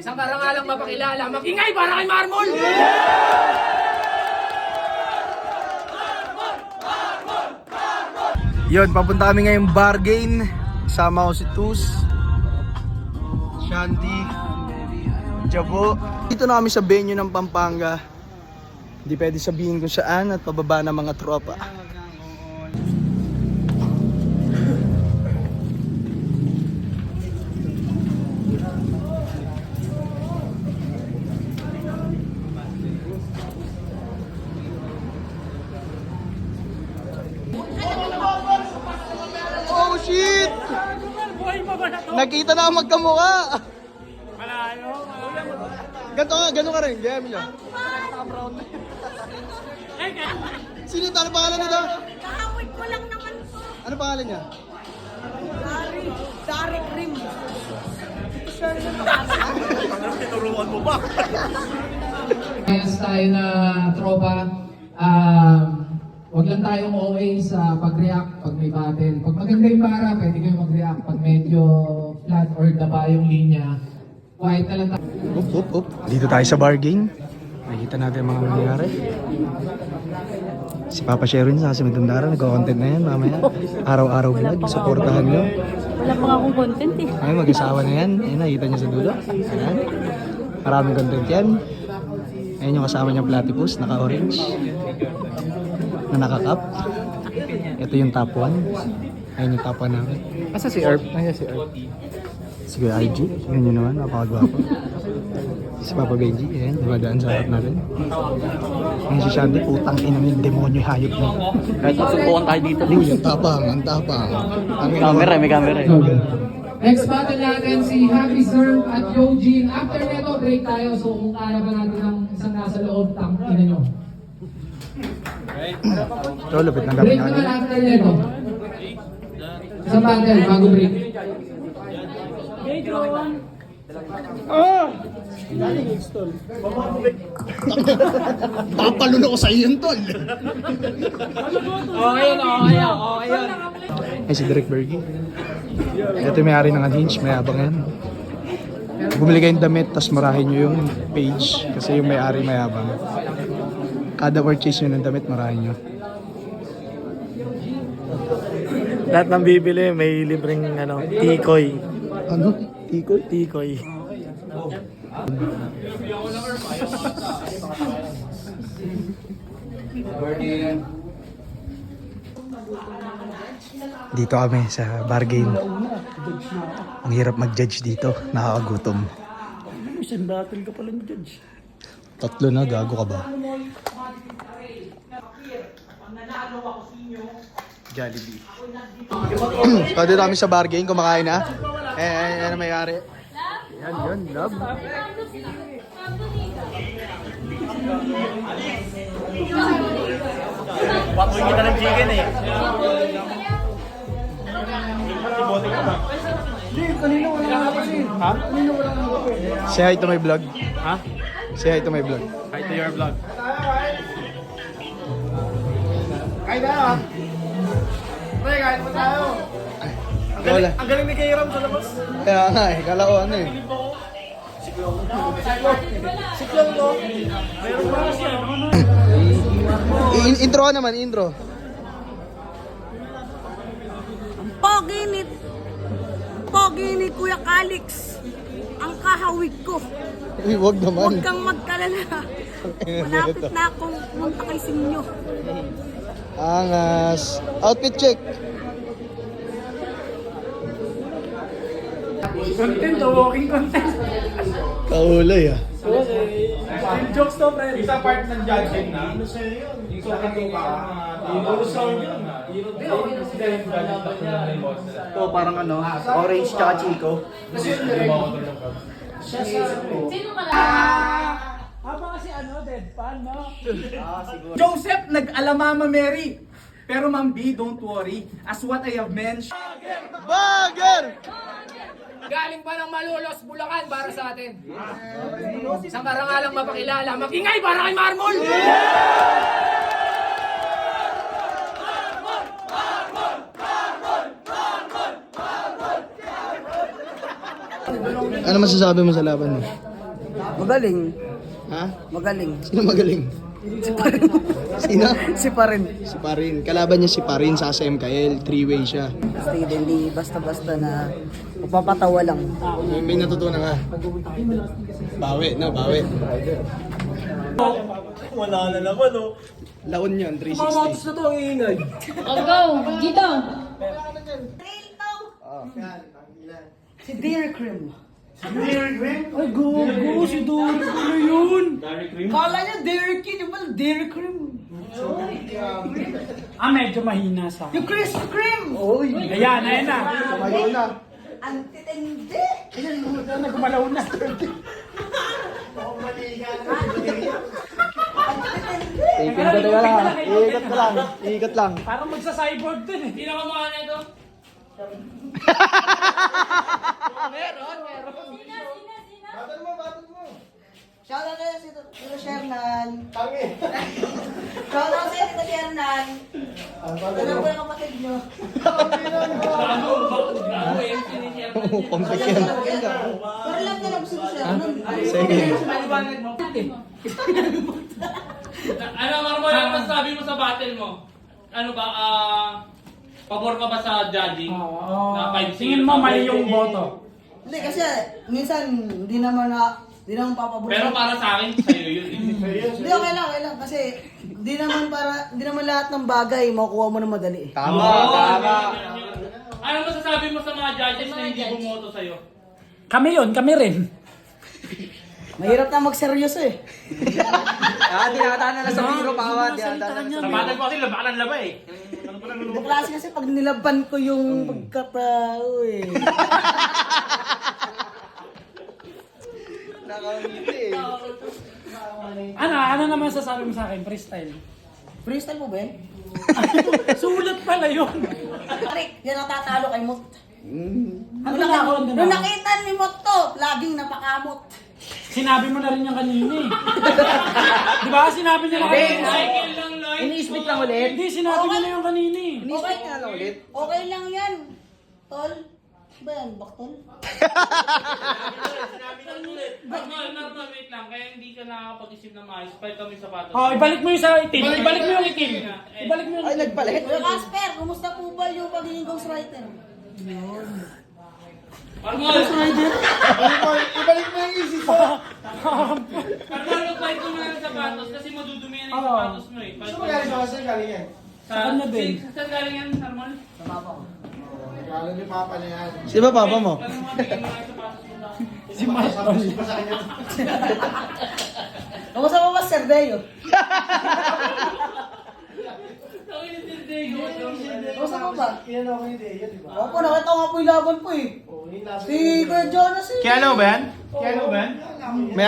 Isang karangalang mapakilala, magingay para kay Marmol! Yun, papunta kami ngayong bargain. Sama ko si Tus, Shanti, Jabo. Dito na kami sa venue ng Pampanga. Hindi pwede sabihin kung saan at pababa ng mga tropa. Oh shit! Nakita na ang magkamukha! Ganto ka rin, gaya mo niya. Sino ito? Ano pangalan nito? Kahawig ko lang naman po. Ano pangalan niya? Dari Rim. Kayas tayo na tropa, wag lang tayong OA sa pag-react pag may battle. Pag maganda yung para, pwede kayo mag-react. Pag medyo flat or daba yung linya, quiet na lang tayo. Up. Dito tayo sa bargain. Nakikita natin mga nangyayari. Si Papa Sheron sa si Magdandara, nagko-content na yan mamaya. Araw-araw vlog, supportahan nyo. Wala pa akong content eh. Ayun, mag-asawa na yan. Ayun, nakita nyo sa dulo. Ayan. Maraming content yan. Ayun yung kasama niyang platypus, naka-orange. Na naka-cup. Ito yung top 1. Ayun yung top 1 namin. Asa si Erp? Nasa si Erp. Sige, IG. Yun yun naman, napakagwapo. Si Papa Benji, ayan, dumadaan sa harap natin. Ayun si Shanti, putang inang yung demonyo hayop mo. Kahit masubukan tayo dito. Uy, ang tapang. May camera. Next battle natin si Happy Serve at Eugene. After neto, break tayo. So kung kaya ba natin ng isang nasa loob, tangkinan nyo. Ito, lupit ng gabi Break naman after neto. Isang battle, bago break. Papaluno ko sa iyo yun, tol. Okay yun. Ay, si Derek Bergie. Ito yung may-ari ng Unhinged, may abang yan. Bumili kayong damit, tapos marahin nyo yung page. Kasi yung may-ari may abang. Kada purchase nyo ng damit, marahin nyo. Lahat ng bibili may libreng tikoy. Ano? Tikoy? Tikoy. Dito kami sa bargain. Ang hirap mag-judge dito, nakakagutom. Isang battle ka pala judge. 3 na, gago ka ba? Jollibee. So dito kami sa bargain, kumakain na. Ano may-ari? Yan, love. Pakuin kita ng chicken eh. Say hi to my vlog. Ha? Say hi to my vlog. Hi to your vlog. Wala. Ang galing ni Kairam sa labas. Kaya nga eh, kala ko ano eh. Siklong ko. Meron pa kasi Intro ka naman, intro. Pogi ni Kuya Calix. Ang kahawig ko. Uy, wag naman. Huwag kang magkalala. Malapit na akong pumunta kay Sinyo. Angas. Outfit check. Content, walking content. Kaulay ah. Jokes to, pre. Isa part ng judging na. Ano sa'yo yun? Yung sa katuka. Ito parang orange tsaka chico. Joseph nag-alamama Mary. Pero Ma'am B, don't worry. As what I have mentioned, Bagger! galing pa ng Malolos, Bulacan para sa atin. Isang karangalang mapakilala, magingay para kay Marmol! Ano masasabi mo sa laban mo? Magaling. Ha? Magaling. Sino magaling? Si Parin. Sino? Si Parin. Si Parin. Kalaban niya si Parin sa SMKL. 3-way siya. Basta hindi basta-basta na magpapatawa lang. May natutunan ka. Bawi, no? Bawi. Wala na naman, oh. Laon yun, 360. na to ang ingay. Go, dito. Si Dairy Cream. Ay, go, si Dory ko na yun. Kala niya Dairy King, di ba? Dairy Cream. Medyo mahina sa akin. Yung Krispy Kreme. Ayan na. Tumayo na. Ang titindi. Nagmalaw na. Ipin ka na lang. Iigat ka lang. Iigat lang. Parang magsa-cyborg dun eh. Sino ka mukha na ito? Shoutout kayo si Tito Shernan. Shoutout sa Tito Shernan. Ano po yung kapatid nyo? Pumpik yan. Pero lang na lang si Tito Shernan. Sige. Ano, Marmol, ano masasabi mo sa battle mo? Ano ba, pabor ka ba sa judging? Na 5-0? Tingin mo mali yung boto. Hindi kasi minsan hindi naman papabor. Pero para sa akin, sa'yo yun. Hindi, okay lang. Kasi hindi naman lahat ng bagay makukuha mo na madali. Tama. Ano masasabi mo sa mga judges na hindi bumoto sa'yo? Kami rin. Mahirap na magseryoso eh. Tinataan na lang sa biro, bawat. Sa battle ko kasi labanan laba eh. Yung klase kasi pag nilaban ko yung pagkatao eh. Nakangiti eh. Ano naman sasabi mo sa akin? Freestyle. Freestyle mo ba eh? Sulat pala yun. Rick, yan ang tatalo kay Mot. Ano na ako? Nung nakita ni Mot to, laging napakamot. Sinabi mo na rin yung kanina eh. Di ba? Sinabi niya na kanina. Cycle lang, Lloyd. Ini-split lang ulit. Hindi, sinabi niya na yung kanina eh. Okay nga lang ulit. Okay lang yan. Tol. Ba yan? Baktol? Normal, wait lang. Kaya hindi ka nakakapag-isip na maayos. Fight kami sa battle. Oh, ibalik mo yung sa itim. Ibalik mo yung itim. Ibalik mo yung Ay, nagpalit. Kuya Casper, kumusta po ba yung pagiging ghostwriter? Marmol! Ibalik mo yung isip mo. Marmol, mag-fight ko muna ng sapatos kasi madudumihan yung sapatos mo eh. Fight mo. Sa kanya din. Saan galing yan, Marmol? Sino ba papa mo? Ano mabigyan mo ng sapatos mo lang? Si Martol. Kumusta po ba, Sir Deo? Kumusta po ba? Opo, nakita ko nga po yung laban po eh. Si Kuya Jonas eh. Kaya ano ba yan? May